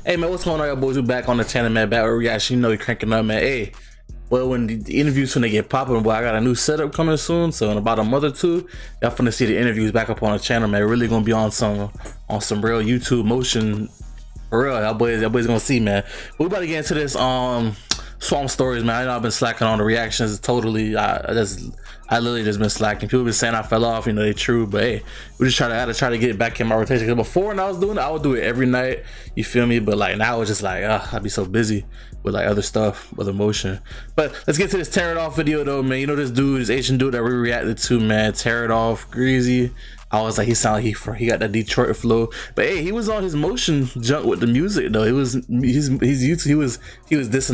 Hey man, what's going on, y'all boys? We back on the channel, man. Back with reaction. You know, you're cranking up, man. Hey, well, when the interviews finna get popping, boy, I got a new setup coming soon. So in about a month or two, y'all finna see the interviews back up on the channel, man. Really gonna be on some real YouTube motion. For real, y'all boys gonna see, man. We about to get into this swamp stories, man. I know I've been slacking on the reactions totally. I literally just been slacking. People been saying I fell off, you know, they true, but hey, we just try to get it back in my rotation. Cause before, when I was doing it, I would do it every night, you feel me? But like now it's just like I'd be so busy with like other stuff, with emotion. But let's get to this TearItOff video though, man. You know, this Asian dude that we reacted to, man, TearItOff, Greasy. I was like, he sounded like he got that Detroit flow, but hey, he was on his motion junk with the music though. He was dissing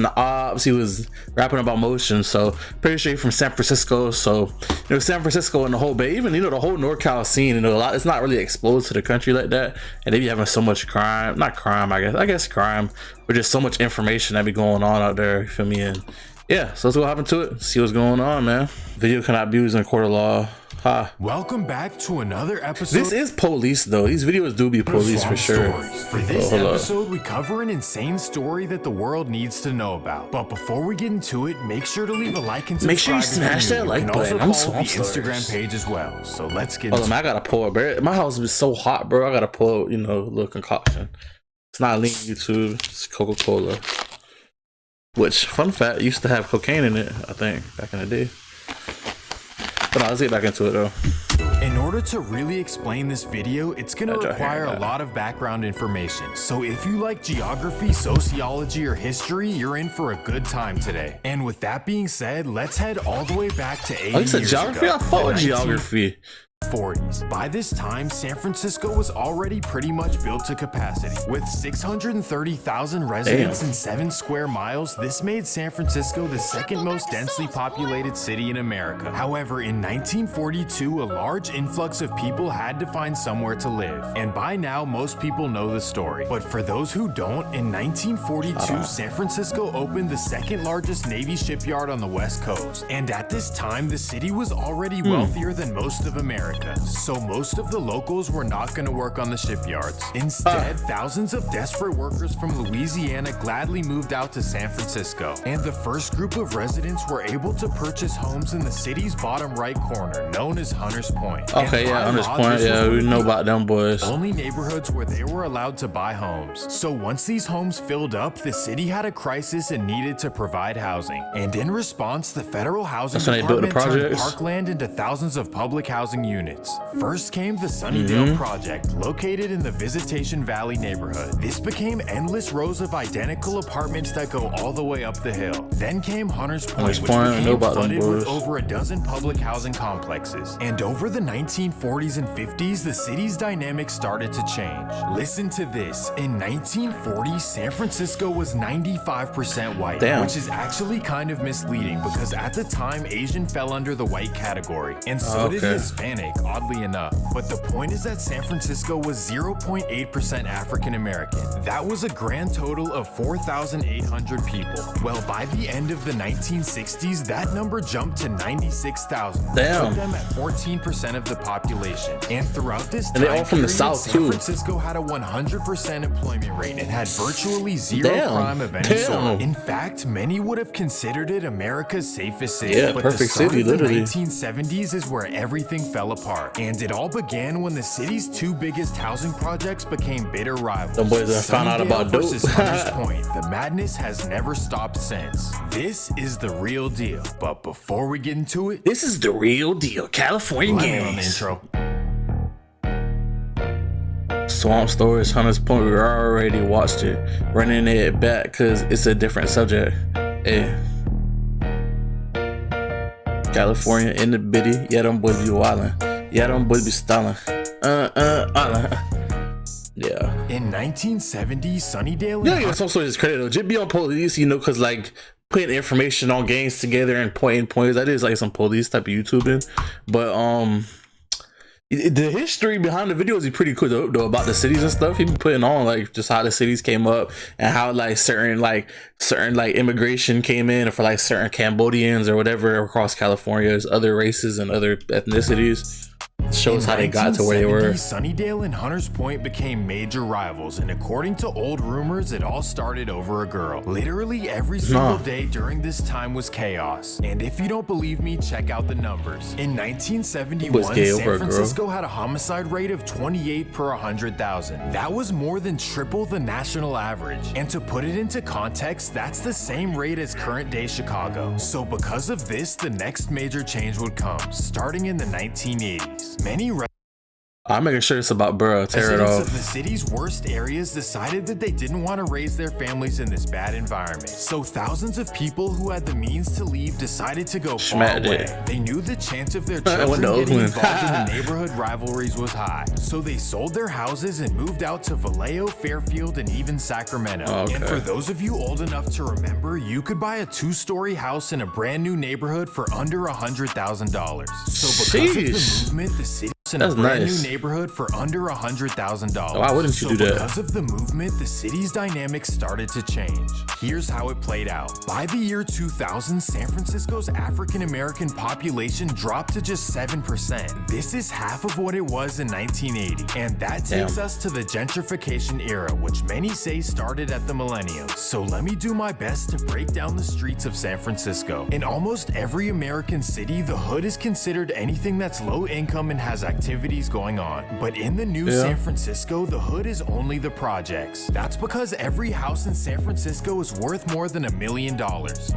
the ops, he was rapping about motion. So pretty sure he's from San Francisco. So you know, San Francisco and the whole Bay, even, you know, the whole NorCal scene, you know, it's not really exposed to the country like that, and they be having so much crime, not crime, I guess crime, but just so much information that be going on out there, you feel me? And yeah, so let's go hop into it, see what's going on, man. Video cannot be used in court of law. Welcome back to another episode. This is police though. These videos do be police for sure. For this episode, we cover an insane story that the world needs to know about. But before we get into it, make sure to leave a like and subscribe. Make sure you smash that like button. I'm follow the Instagram page as well. So let's get into it. I gotta pour, bro. My house is so hot, bro. I gotta pour, you know, a little concoction. It's not lean YouTube, it's Coca-Cola. Which, fun fact, used to have cocaine in it, I think, back in the day. But no, let's get back into it though. In order to really explain this video, it's gonna require a lot of background information. So if you like geography, sociology, or history, you're in for a good time today. And with that being said, let's head all the way back to 80 years geography? ago. I fought with geography. 40s. By this time, San Francisco was already pretty much built to capacity. With 630,000 residents and 7 square miles, this made San Francisco the second most densely populated city in America. However, in 1942, a large influx of people had to find somewhere to live. And by now, most people know the story. But for those who don't, in 1942, San Francisco opened the second largest Navy shipyard on the West Coast. And at this time, the city was already wealthier than most of America. So most of the locals were not going to work on the shipyards. Instead, thousands of desperate workers from Louisiana gladly moved out to San Francisco. And the first group of residents were able to purchase homes in the city's bottom right corner, known as Hunters Point. Okay, yeah, Hunters Point, yeah, we know about them boys. Only neighborhoods where they were allowed to buy homes. So once these homes filled up, the city had a crisis and needed to provide housing. And in response, the federal housing department turned parkland into thousands of public housing units. First came the Sunnydale Project, located in the Visitation Valley neighborhood. This became endless rows of identical apartments that go all the way up the hill. Then came Hunters Point, which became flooded with over a dozen public housing complexes. And over the 1940s and 50s, the city's dynamics started to change. Listen to this. In 1940, San Francisco was 95% white, which is actually kind of misleading because at the time, Asian fell under the white category, and so did Hispanic, oddly enough. But the point is that San Francisco was 0.8% African American. That was a grand total of 4,800 people. Well, by the end of the 1960s, that number jumped to 96,000. Put them at 14% of the population. And throughout this time, they're all from the South San Francisco had a 100% employment rate and had virtually zero crime of any sort. In fact, many would have considered it America's safest city. But the start of the 1970s is where everything fell apart, and it all began when the city's two biggest housing projects became bitter rivals. Them boys that found out about dope. Hunters Point. The madness has never stopped since. This is the real deal. But before we get into it, this is the real deal. California Games. On the intro. Swamp Stories, Hunters Point. We already watched it. Running it back because it's a different subject. Hey. California in the bitty, yeah, them boys be wildin', yeah, them boys be stylin', yeah. In 1970, Sunnydale. Yeah, some sort of credit though. Just be on police, you know, cause like putting information on gangs together and pointing points. That is like some police type of YouTubing, but the history behind the videos is pretty cool though about the cities and stuff. He be putting on like just how the cities came up and how like certain immigration came in for like certain Cambodians or whatever across California. There's other races and other ethnicities. Shows how they got to where they were. Sunnydale and Hunters Point became major rivals, and according to old rumors, it all started over a girl. Literally every single day during this time was chaos. And if you don't believe me, check out the numbers. In 1971, San Francisco had a homicide rate of 28 per 100,000. That was more than triple the national average. And to put it into context, that's the same rate as current day Chicago. So because of this, the next major change would come, starting in the 1980s. I'm making sure it's about bro. Tear it off. Of the city's worst areas decided that they didn't want to raise their families in this bad environment. So thousands of people who had the means to leave decided to go far away. They knew the chance of their children getting involved in the neighborhood rivalries was high. So they sold their houses and moved out to Vallejo, Fairfield, and even Sacramento. And for those of you old enough to remember, you could buy a 2-story house in a brand new neighborhood for under $100,000. So because of the movement, the city in a brand new neighborhood for under $100,000. Why wouldn't you do that? Because of the movement, the city's dynamics started to change. Here's how it played out. By the year 2000, San Francisco's African-American population dropped to just 7%. This is half of what it was in 1980. And that takes us to the gentrification era, which many say started at the millennium. So let me do my best to break down the streets of San Francisco. In almost every American city, the hood is considered anything that's low income and has activities going on. But in the new San Francisco, the hood is only the projects. That's because every house in San Francisco is worth more than $1 million.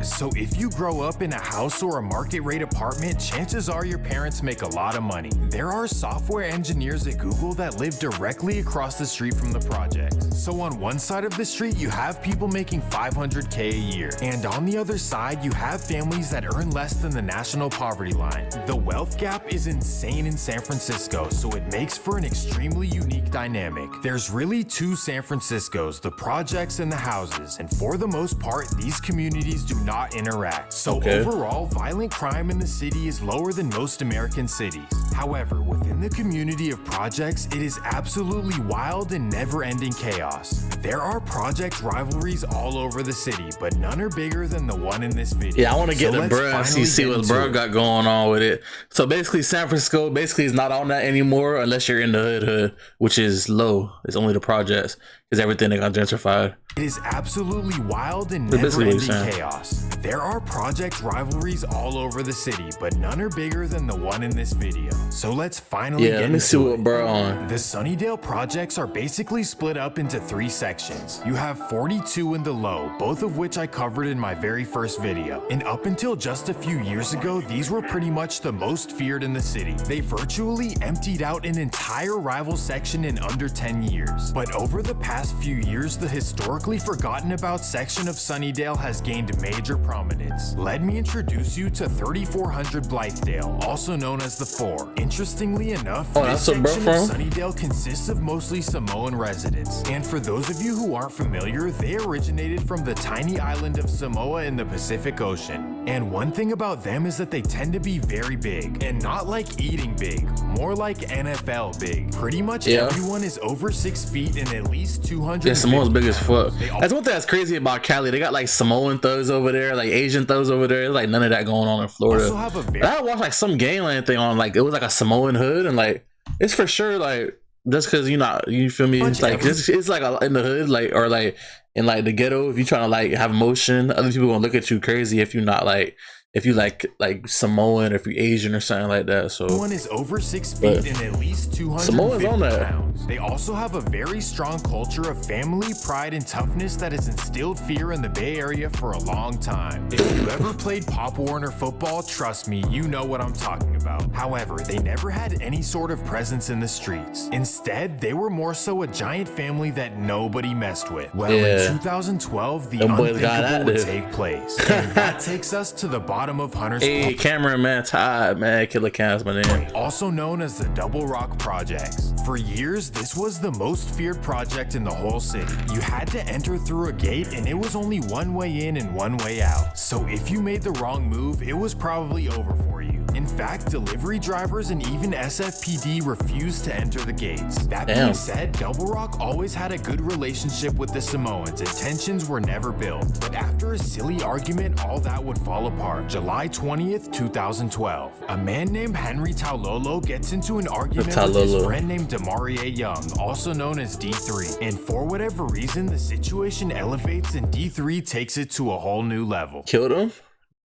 So if you grow up in a house or a market rate apartment, chances are your parents make a lot of money. There are software engineers at Google that live directly across the street from the projects. So on one side of the street, you have people making $500K a year. And on the other side, you have families that earn less than the national poverty line. The wealth gap is insane in San Francisco, so it makes for an extremely unique dynamic. There's really two San Franciscos, the projects and the houses, and for the most part, these communities do not interact. So overall, violent crime in the city is lower than most American cities. However, within the community of projects, it is absolutely wild and never-ending chaos. There are project rivalries all over the city, but none are bigger than the one in this video. Yeah, I want to get the bro and see what bro got going on with it. So basically, San Francisco basically is not on that anymore unless you're in the hood, which is low. It's only the projects because everything they got gentrified. It is absolutely wild and never-ending chaos. There are project rivalries all over the city, but none are bigger than the one in this video. So let's finally get into it. Bro on. The Sunnydale projects are basically split up into 3 sections. You have 42 in the low, both of which I covered in my very first video. And up until just a few years ago, these were pretty much the most feared in the city. They virtually emptied out an entire rival section in under 10 years. But over the past few years, the historically forgotten about section of Sunnydale has gained major prominence. Let me introduce you to 3400 Blythedale, also known as the 4. Interestingly enough, this section of Sunnydale consists of mostly Samoan residents. And for those of you who aren't familiar, they originated from the tiny island of Samoa in the Pacific Ocean. And one thing about them is that they tend to be very big, and not like eating big, more like NFL big. Pretty much everyone is over 6 feet and at least 200. Yeah, Samoa's big as fuck. That's one thing that's crazy about Cali. They got like Samoan thugs over there, like Asian thugs over there. There's like none of that going on in Florida. I watched like some gangland thing on, like it was like a Samoan hood, and like it's for sure like just because you feel me, it's like it's like in the hood, like, or like in like the ghetto, if you trying to like have emotion, other people gonna look at you crazy if you're not like, if you like Samoan or if you're Asian or something like that. So one is over 6 feet and at least 250 pounds. They also have a very strong culture of family, pride, and toughness that has instilled fear in the Bay Area for a long time. If you ever played Pop Warner football, trust me, you know what I'm talking about. However, they never had any sort of presence in the streets. Instead, they were more so a giant family that nobody messed with. Well, in 2012, the unthinkable would take place. And that takes us to the bottom of Hunter's Point. Cameraman Todd, man, KillaCam's my name. Also known as the Double Rock Projects. For years, this was the most feared project in the whole city. You had to enter through a gate and it was only one way in and one way out. So if you made the wrong move, it was probably over for you. In In fact, delivery drivers and even SFPD refused to enter the gates. That being said, Double Rock always had a good relationship with the Samoans and tensions were never built. But after a silly argument, all that would fall apart. July 20th, 2012. A man named Henry Taulolo gets into an argument with his friend named Demarie Young, also known as D3. And for whatever reason, the situation elevates and D3 takes it to a whole new level. Killed him?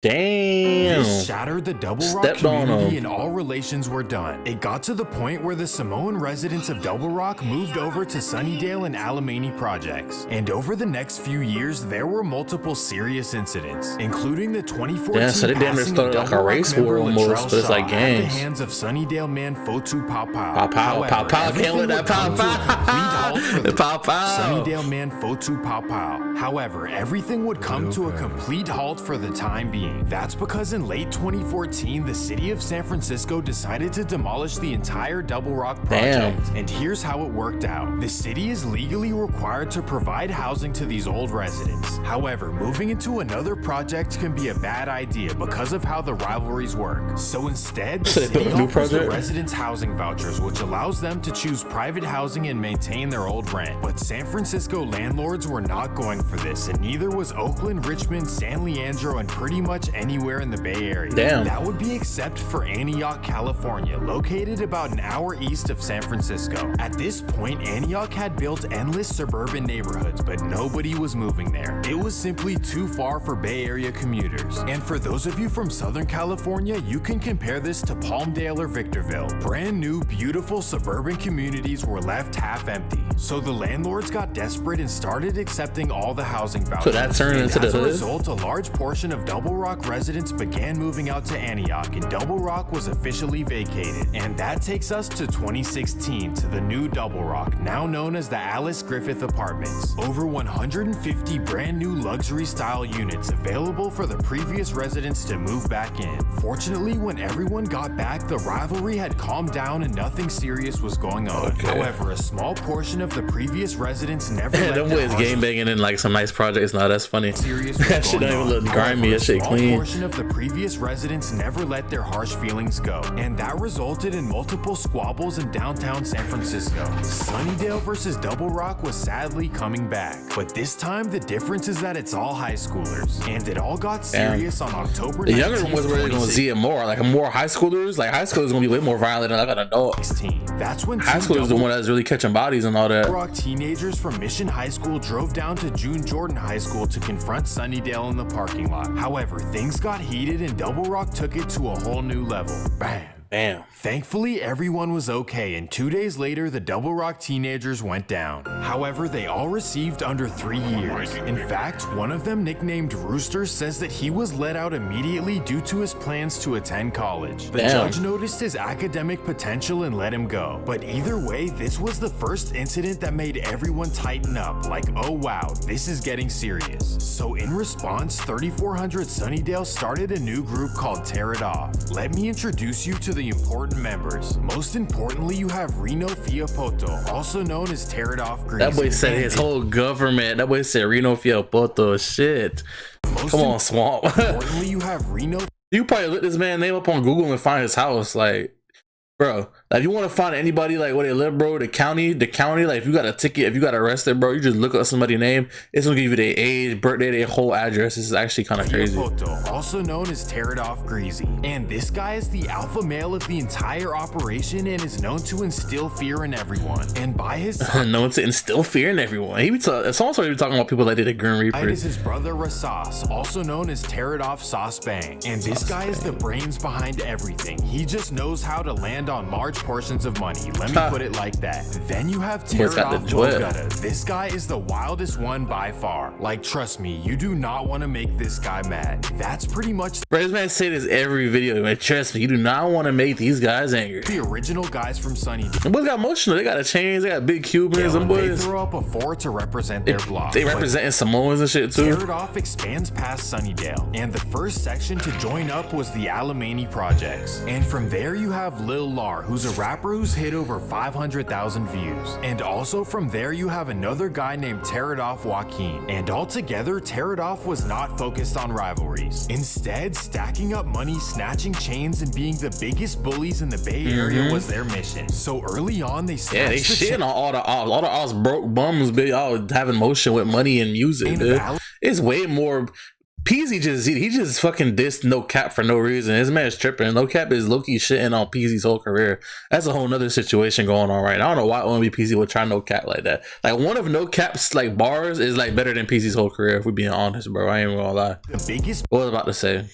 Damn. This shattered the Double Rock community and all relations were done. It got to the point where the Samoan residents of Double Rock moved over to Sunnydale and Alamany projects. And over the next few years, there were multiple serious incidents, including the 2014 so they damn near started like a race war almost, but it's like gangs. At the hands of Sunnydale man Fotu Paopao. Paopao, can't let that Paopao. Sunnydale man Fotu Paopao. However, everything would come to a complete halt for the time being. That's because in late 2014, the city of San Francisco decided to demolish the entire Double Rock project. And here's how it worked out. The city is legally required to provide housing to these old residents. However, moving into another project can be a bad idea because of how the rivalries work. So instead, the city offers the residents housing vouchers, which allows them to choose private housing and maintain their old rent. But San Francisco landlords were not going for this, and neither was Oakland, Richmond, San Leandro, and pretty much anywhere in the Bay Area. That would be except for Antioch, California, located about an hour east of San Francisco. At this point, Antioch had built endless suburban neighborhoods, but nobody was moving there. It was simply too far for Bay Area commuters. And for those of you from Southern California, you can compare this to Palmdale or Victorville. Brand new, beautiful suburban communities were left half empty. So the landlords got desperate and started accepting all the housing vouchers. So that turned into the hood? As a result, a large portion of Double Rock residents began moving out to Antioch, and Double Rock was officially vacated. And that takes us to 2016, to the new Double Rock, now known as the Alice Griffith Apartments. Over 150 brand new luxury style units available for the previous residents to move back in. Fortunately, when everyone got back, the rivalry had calmed down and nothing serious was going on. However, a small portion of the previous residents never let them boys game banging in like some nice projects. Now that's funny. That shit don't even look grimy. That shit clean. Portion of the previous residents never let their harsh feelings go, and that resulted in multiple squabbles in downtown San Francisco. Sunnydale versus Double Rock was sadly coming back, but this time the difference is that it's all high schoolers, and it all got serious on October 19th. The younger ones were really gonna see it more, like more high schoolers. Like high schoolers gonna be way more violent than like an adult. That's when high schoolers the one that's really catching bodies and all that. Double Rock teenagers from Mission High School drove down to June Jordan High School to confront Sunnydale in the parking lot. However, things got heated and Double Rock took it to a whole new level. Bam. Thankfully, everyone was okay, and 2 days later, the Double Rock teenagers went down. However, they all received under 3 years. In fact, one of them, nicknamed Rooster, says that he was let out immediately due to his plans to attend college. The judge noticed his academic potential and let him go. But either way, this was the first incident that made everyone tighten up, like, oh wow, this is getting serious. So in response, 3400 Sunnydale started a new group called TearItOff. Let me introduce you to the important members. Most importantly, you have Reno Fiapoto, also known as TearItOff Greasy. That boy said his whole government. That boy said Reno Fiapoto. Shit. Come on, Swamp. Importantly, you have Reno. You probably look this man's name up on Google and find his house. Like, bro, like if you want to find anybody like where they live, bro, the county, like if you got a ticket, if you got arrested, bro, you just look up somebody's name. It's gonna give you their age, birthday, their whole address. This is actually kind of crazy. Also known as TearItOff Greasy, and this guy is the alpha male of the entire operation and is known to instill fear in everyone. And by his known to instill fear in everyone. He be also talking about people that did a Grim Reaper. Is his brother Rasas, also known as TearItOff Sauce Bang, and this guy is the brains behind everything. He just knows how to land on large portions of money. Let me put it like that. Then you have TearItOff Logutta. This guy is the wildest one by far. Like, trust me, you do not want to make this guy mad. That's pretty much. Bro, this man say this every video. Man, trust me, you do not want to make these guys angry. The original guys from Sunnydale. Them boys got emotional. They got a chains. They got big Cubans. Them boys. They throw up a 4 to represent their block. They representing Samoans and shit too. TearItOff expands past Sunnydale, and the first section to join up was the Alamany projects. And from there you have Lil Lar, who's a rapper who's hit over 500,000 views. And also from there you have another guy named TearItOff Joaquin. And altogether, TearItOff was not focused on rivalries. Instead, stacking up money, snatching chains, and being the biggest bullies in the Bay Area was their mission. So early on, they shit on all the odds broke bums, be all having motion with money and music, dude. It's way more. Peasy just fucking dissed No Cap for no reason. His man's tripping. No Cap is low-key shitting on Peasy's whole career. That's a whole nother situation going on right now. I don't know why only Peasy would try No Cap like that. Like, one of No Cap's like bars is like better than Peasy's whole career, if we're being honest, bro. I ain't gonna lie. The biggest. What was I about to say?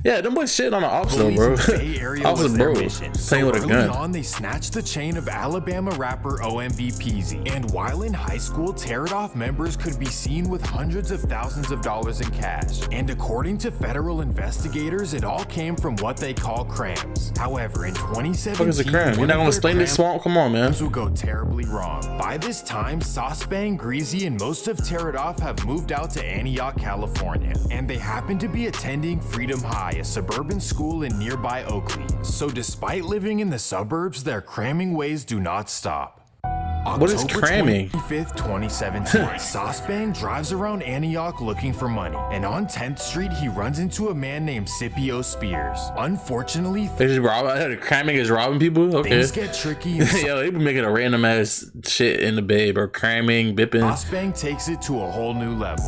Yeah, them boys shit on the officer, bro. Officer, bro, playing with a gun. Early on, they snatched the chain of Alabama rapper OMB Peasy. And while in high school, TearItOff members could be seen with hundreds of thousands of dollars in cash. And according to federal investigators, it all came from what they call crams. However, in 2017, what is a cram? You're not gonna explain this swamp? Come on, man. Would go terribly wrong. By this time, Sauce-Bang, Greasy, and most of TearItOff have moved out to Antioch, California. And they happen to be attending Freedom High, a suburban school in nearby Oakley. So despite living in the suburbs, their cramming ways do not stop. What is cramming? October 25th, 2017, Sauce-Bang drives around Antioch looking for money, and on 10th Street, he runs into a man named Scipio Spears. Unfortunately, cramming is robbing people? Okay. Things get tricky. Yo, they be making a random ass shit in the Bay, bro. Cramming, bipping. Sauce-Bang takes it to a whole new level.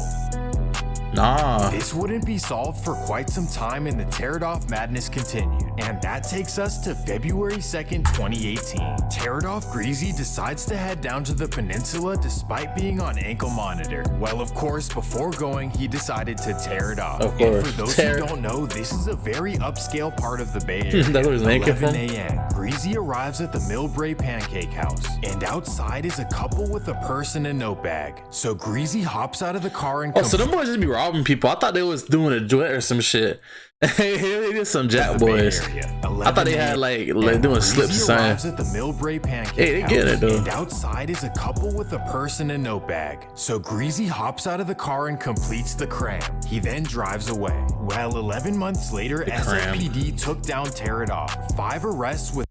Nah. This wouldn't be solved for quite some time, and the TearItOff madness continued. And that takes us to February 2nd, 2018. TearItOff Greasy decides to head down to the peninsula despite being on ankle monitor. Well, of course, before going, he decided to tear it off. Of course. And for those who don't know, this is a very upscale part of the Bay Area. That's where his name came from? 11 a.m. Greasy arrives at the Millbrae Pancake House, and outside is a couple with a purse and a note bag. So Greasy hops out of the car and so them boys just be robbing people. I thought they was doing a duet or some shit. They did some Jack boys. I thought they had like doing slips signs. At the Millbrae Pancake Hey, they get it though. And outside is a couple with a purse and a note bag. So Greasy hops out of the car and completes the cram. He then drives away. Well, 11 months later, SFPD took down TearItOff. 5 arrests with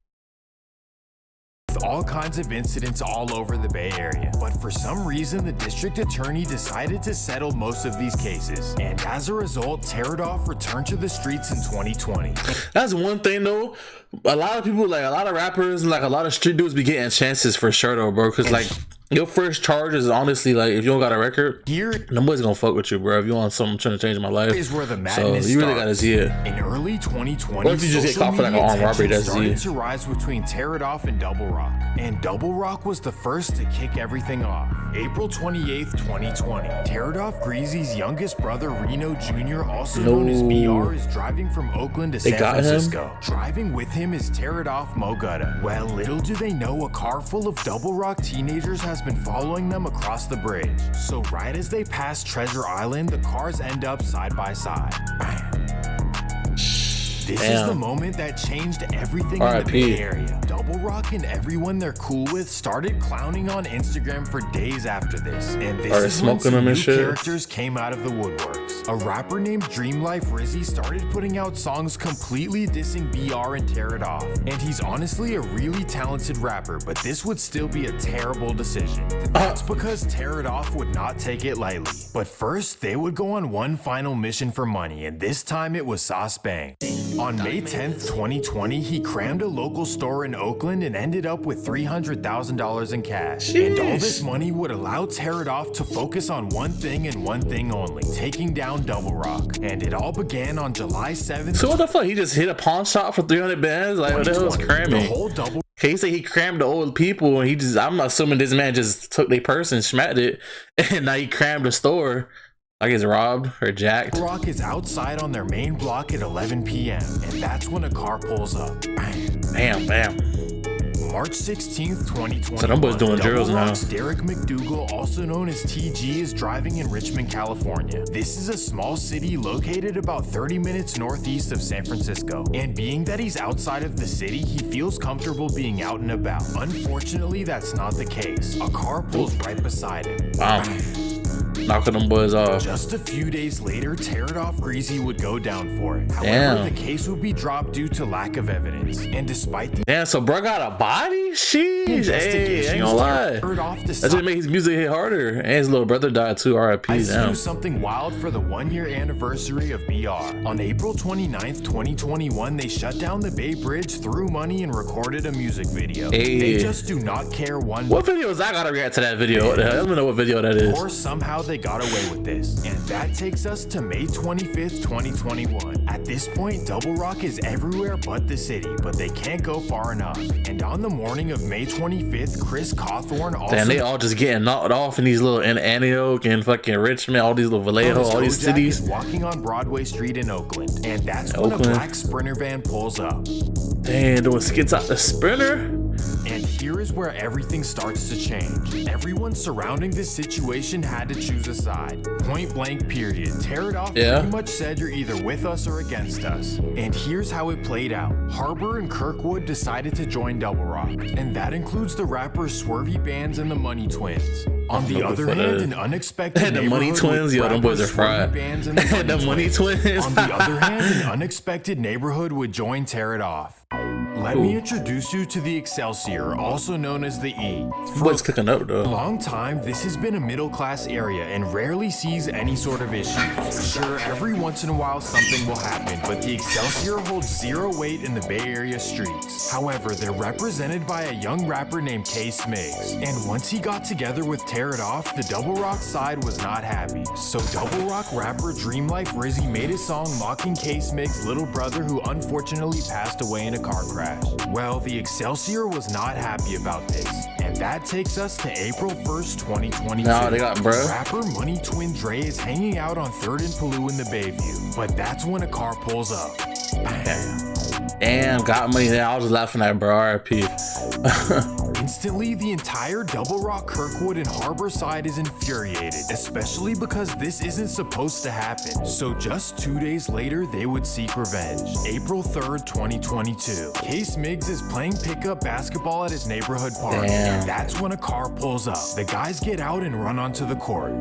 all kinds of incidents all over the Bay Area. But for some reason, the district attorney decided to settle most of these cases. And as a result, TearItOff returned to the streets in 2020. That's one thing though. A lot of people, like a lot of rappers and like a lot of street dudes be getting chances for sure though, bro. Cause like your first charge is honestly like, if you don't got a record, nobody's gonna fuck with you, bro. If you want something trying to change my life, is where the madness so you really gotta see it. In early 2020, or if you just get caught for like an armed robbery, that's started to rise between TearItOff and Double Rock. And Double Rock was the first to kick everything off. April 28th, 2020, TearItOff Greasy's youngest brother Reno Jr., also known as BR, is driving from Oakland to San Francisco. Driving with him is TearItOff Mo Gutta. Well, little do they know, a car full of Double Rock teenagers has been following them across the bridge. So right as they pass Treasure Island, the cars end up side by side. This is the moment that changed everything in the Bay Area. Double Rock and everyone they're cool with started clowning on Instagram for days after this. And this is when some new characters came out of the woodworks. A rapper named Dreamlife Rizzy started putting out songs completely dissing BR and TearItOff. And he's honestly a really talented rapper, but this would still be a terrible decision. That's because TearItOff would not take it lightly. But first, they would go on one final mission for money, and this time it was Sauce-Bang. On May 10th, 2020, he crammed a local store in Oakland and ended up with $300,000 in cash. And all this money would allow TearItOff to focus on one thing and one thing only, taking down Double Rock. And it all began on July 7th. So what the fuck? He just hit a pawn shop for 300 bands? Like, what the hell is cramming? He said he crammed the old people, and he just, I'm assuming this man just took their purse and smacked it, and now he crammed the store. Like he's robbed or jacked. Rock is outside on their main block at 11 p.m. and that's when a car pulls up. Bam, bam. March 16th, 2020. So them boys doing drills now. Derek McDougal, also known as TG, is driving in Richmond, California. This is a small city located about 30 minutes northeast of San Francisco. And being that he's outside of the city, he feels comfortable being out and about. Unfortunately, that's not the case. A car pulls right beside him. Wow. knocking them boys off. Just a few days later, TearItOff Greasy would go down for it. However, the case would be dropped due to lack of evidence. And despite the so bro got a body? Sheesh. Hey, ain't gonna lie. That just made his music hit harder. And his little brother died too, RIP. Do something wild for the 1-year anniversary of BR. On April 29th, 2021, they shut down the Bay Bridge, threw money, and recorded a music video. Hey. They just do not care one What video is I gotta react to that video? What the hell? I don't know what video that is. Or somehow they got away with this. And that takes us to May 25th, 2021. At this point, Double Rock is everywhere but the city, but they can't go far enough. And on the morning of May 25th, Chris Cawthorn also... Damn, they all just getting knocked off in these little, in Antioch and fucking Richmond, all these little Vallejo, all these cities. Walking on Broadway Street in Oakland. And that's when a black Sprinter van pulls up. Damn, doing skits out the Sprinter? And here is where everything starts to change. Everyone surrounding this situation had to choose a side. Point blank period. TearItOff pretty much said you're either with us or against us. And here's how it played out. Harbor and Kirkwood decided to join Double Rock. And that includes the rappers Swervy Bands and the Money Twins. On the other hand, an unexpected the Money Twins, yo, them boys are fried. The Money Twins. On the other hand, an unexpected neighborhood would join TearItOff. Let me introduce you to the Excelsior, also known as the E. What's cooking up though? For a long time, this has been a middle-class area and rarely sees any sort of issues. Sure, every once in a while something will happen, but the Excelsior holds zero weight in the Bay Area streets. However, they're represented by a young rapper named K Smigs. And once he got together with TearItOff, the Double Rock side was not happy. So Double Rock rapper Dream Life Rizzy made a song mocking K Smigs' little brother who unfortunately passed away in a car crash. Well, the Excelsior was not happy about this. And that takes us to April 1st, 2022. No, they got bro. Rapper Money Twin Dre is hanging out on 3rd and Palou in the Bayview. But that's when a car pulls up. Damn, got money there. I was laughing at bro, RIP. Instantly, the entire Double Rock, Kirkwood, and Harbor side is infuriated, especially because this isn't supposed to happen. So just 2 days later, they would seek revenge. April 3rd, 2022. K Smigs is playing pickup basketball at his neighborhood park. And that's when a car pulls up. The guys get out and run onto the court.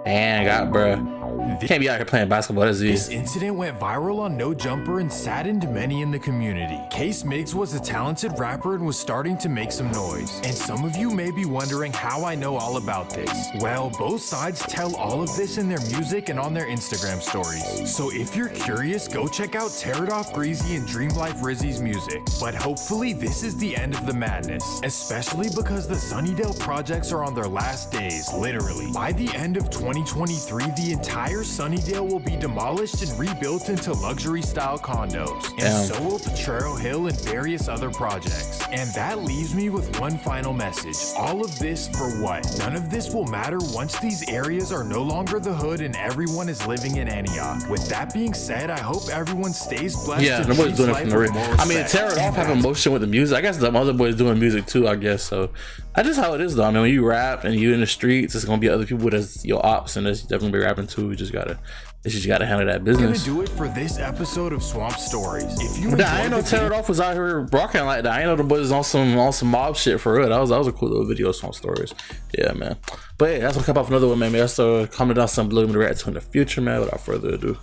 Damn, got bro. Can't be out here playing basketball. This incident went viral on No Jumper and saddened many in the community. K Smigs was a talented rapper and was starting to make some noise. And some of you may be wondering how I know all about this. Well, both sides tell all of this in their music and on their Instagram stories. So if you're curious, go check out TearItOff Greasy and Dream Life Rizzy's music. But hopefully this is the end of the madness, especially because the Sunnydale projects are on their last days, literally. By the end of 2023, the entire Sunnydale will be demolished and rebuilt into luxury-style condos, and so will Potrero Hill and various other projects. And that leaves me with one final message. All of this for what? None of this will matter once these areas are no longer the hood and everyone is living in Antioch. With that being said, I hope everyone stays blessed. Yeah, nobody's doing it from the real. I mean, TearItOff have emotion with the music. I guess the other boys doing music too, I guess. So that's just how it is though. I mean, when you rap and you in the streets, it's gonna be other people that's your ops, and that's definitely be rapping too. You just gotta handle that business. Gonna do it for this episode of Swamp Stories. If you I ain't know TearItOff was out here rocking like that. I ain't know the boys on some mob shit for real. That was a cool little video of Swamp Stories. Yeah, man. But yeah, that's gonna come off another one, man. That's comment down some below me to react to in the future, man. Without further ado.